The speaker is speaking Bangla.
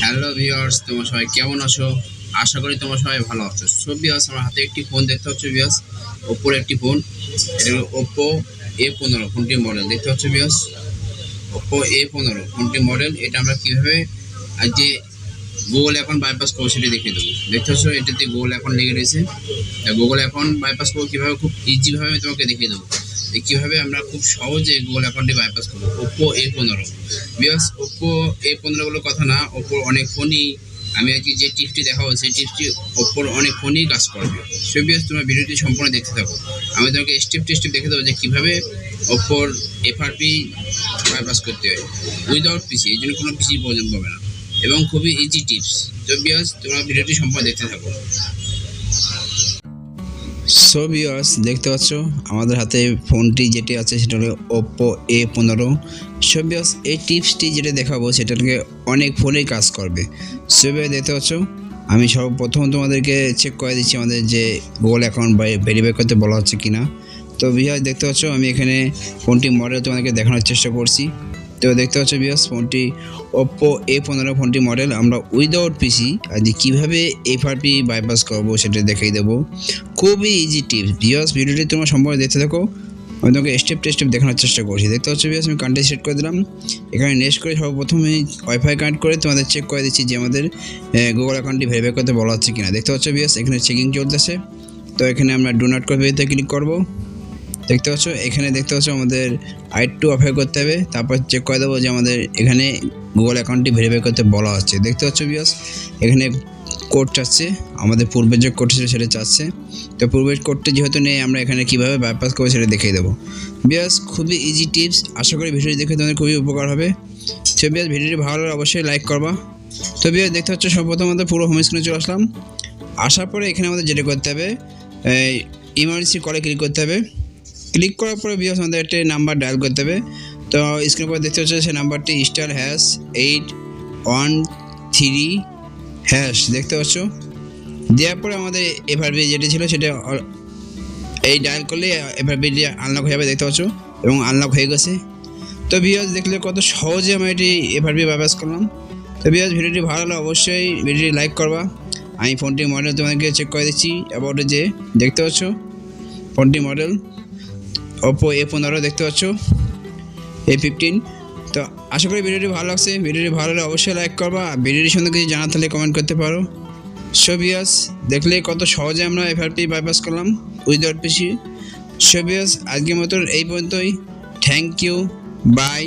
হ্যালো ভিউয়ার্স, তোমরা সবাই কেমন আছো? আশা করি তোমরা সবাই ভালো আছো। সো ভিউয়ার্স, আমার হাতে একটি ফোন দেখতে পাচ্ছ ভিউয়ার্স, ওপ্পোর একটি ফোন। এটা হলো ওপ্পো A15 ফোনটির মডেল দেখতে পাচ্ছ ভিউয়ার্স। ওপ্পো A15 ফোনটির মডেল। এটা আমরা কিভাবে আজ যে গুগল অ্যাকাউন্ট বাইপাস করবো সেটি দেখিয়ে দেবো। দেখতে পাচ্ছ এটাতে গুগল অ্যাকাউন্ট লেগে রয়েছে। গুগল অ্যাকাউন্ট বাইপাস করবো কীভাবে, খুব ইজিভাবে আমি তোমাকে দেখিয়ে দেবো যে কীভাবে আমরা খুব সহজে গুগল অ্যাকাউন্টটি বাইপাস করবো। Oppo A15 viewers, Oppo A15 বলে কথা না, ওপ্পোর অনেক ফোনই আমি আজকে যে টিপসটি দেখাবো সেই টিপসটি ওপ্পোর অনেক ফোনই কাজ করবে। সো ভিউয়ার্স, তোমার ভিডিওটি সম্পূর্ণ দেখতে থাকো। আমি তোমাকে স্টেপ টু স্টেপ দেখে দেবো যে কীভাবে ওপ্পোর FRP বাইপাস করতে হয় উইদাউট পিসি। এই জন্য কোনো পিসি প্রয়োজন পড়বে না এবং খুবই ইজি টিপস। তো ভিউয়ার্স, তোমরা ভিডিওটি সম্পূর্ণ দেখতে থাকো। সো ভিউয়ার্স, দেখতে পাচ্ছ আমাদের হাতে ফোনটি যেটি আছে সেটা হলো ওপ্পো A15। সো ভিউয়ার্স, এই টিপসটি যেটা দেখাবো সেটাকে অনেক ফোনেই কাজ করবে। সো ভিউয়ার্স, দেখতে পাচ্ছ আমি সর্বপ্রথম তোমাদেরকে চেক করে দিচ্ছি আমাদের যে গুগল অ্যাকাউন্ট ভেরিফাই করতে বলা হচ্ছে কিনা। তো ভিউয়ার্স, দেখতে পাচ্ছ আমি এখানে ফোনটি মডেল তোমাদেরকে দেখানোর চেষ্টা করছি। তো দেখতে পাচ্ছ ভিউয়ার্স, ফোনটি ওপ্পো A15 ফোনটি মডেল। আমরা উইদাউট পিসি আজ কীভাবে FRP বাইপাস করবো সেটা দেখিয়ে দেবো। খুবই ইজি টিপস ভিউয়ার্স, ভিডিওটি তোমরা সম্পূর্ণ দেখতে থাকো। আমি তোমাকে স্টেপ টু স্টেপ দেখানোর চেষ্টা করছি। দেখতে পাচ্ছ ভিউয়ার্স, আমি কানেক্ট সেট করে দিলাম। এখানে নেক্সট করে সর্বপ্রথম আমি ওয়াইফাই কানেক্ট করে তোমাদের চেক করে দিচ্ছি যে আমাদের গুগল অ্যাকাউন্টটি ভেরিফাই করতে বলা হচ্ছে কিনা। দেখতে পাচ্ছ ভিউয়ার্স, এখানে চেকিং চলতেছে। তো এখানে আমরা ডু নট কপিতে ক্লিক করবো। দেখতে পাচ্ছ এখানে দেখতে পাচ্ছ আমাদের I2 অফার করতে হবে, তারপর চেক করে দেবো যে আমাদের এখানে গুগল অ্যাকাউন্টটি ভেরিফাই করতে বলা হচ্ছে। দেখতে পাচ্ছ ভিউয়ার্স, এখানে কোড চাচ্ছে, আমাদের পূর্বের যে কোড ছিল সেটা চাচ্ছে। তো পূর্বের কোডটি যেহেতু নেই, আমরা এখানে কীভাবে বাইপাস করবো সেটা দেখিয়ে দেবো। ভিউয়ার্স, খুবই ইজি টিপস, আশা করি ভিডিওটি দেখে তোমাদের খুবই উপকার হবে। তো ভিউয়ার্স, ভিডিওটি ভালো লাগলে অবশ্যই লাইক করবা। তো ভিউয়ার্স, দেখতে পাচ্ছ সর্বপ্রথম আমাদের পুরো হোম স্ক্রিনে চলে আসলাম। আসার পরে এখানে আমাদের যেটা করতে হবে, ইমার্জেন্সি কলে ক্লিক করতে হবে। ক্লিক করার পরে ভিউয়ার্স আমাদের একটা নাম্বার ডায়াল করতে হবে। তো স্ক্রিনের পর দেখতে হচ্ছে সেই নাম্বারটি *813# দেখতে পাচ্ছ। দেওয়ার পরে আমাদের FRP যেটি ছিল সেটা এই ডায়াল করলে FRPটি আনলক হয়ে যাবে। দেখতে পাচ্ছ এবং আনলক হয়ে গেছে। তো ভিউয়ার্স, দেখলে কত সহজে আমরা এটি FRP বাইপাস করলাম। তো ভিউয়ার্স, ভিডিওটি ভালো লাগলে অবশ্যই ভিডিওটি লাইক করবা। আমি ফোনটির মডেল তোমাদেরকে চেক করে দিচ্ছি অ্যাবাউটে যে দেখতে পাচ্ছ ফোনটি মডেল ওপ্পো A15 দেখতে পাচ্ছ A15। তো আশা করি ভিডিওটি ভালো লাগছে। ভিডিওটি ভালো লাগলে অবশ্যই লাইক করবা। ভিডিওটির সঙ্গে কিছু জানা থাকলে কমেন্ট করতে পারো। সো ভিউয়ার্স, দেখলে কত সহজে আমরা FRP বাইপাস করলাম উইদাউট পিসি। সো ভিউয়ার্স, আজকের মতো এই পর্যন্তই। Thank you, by.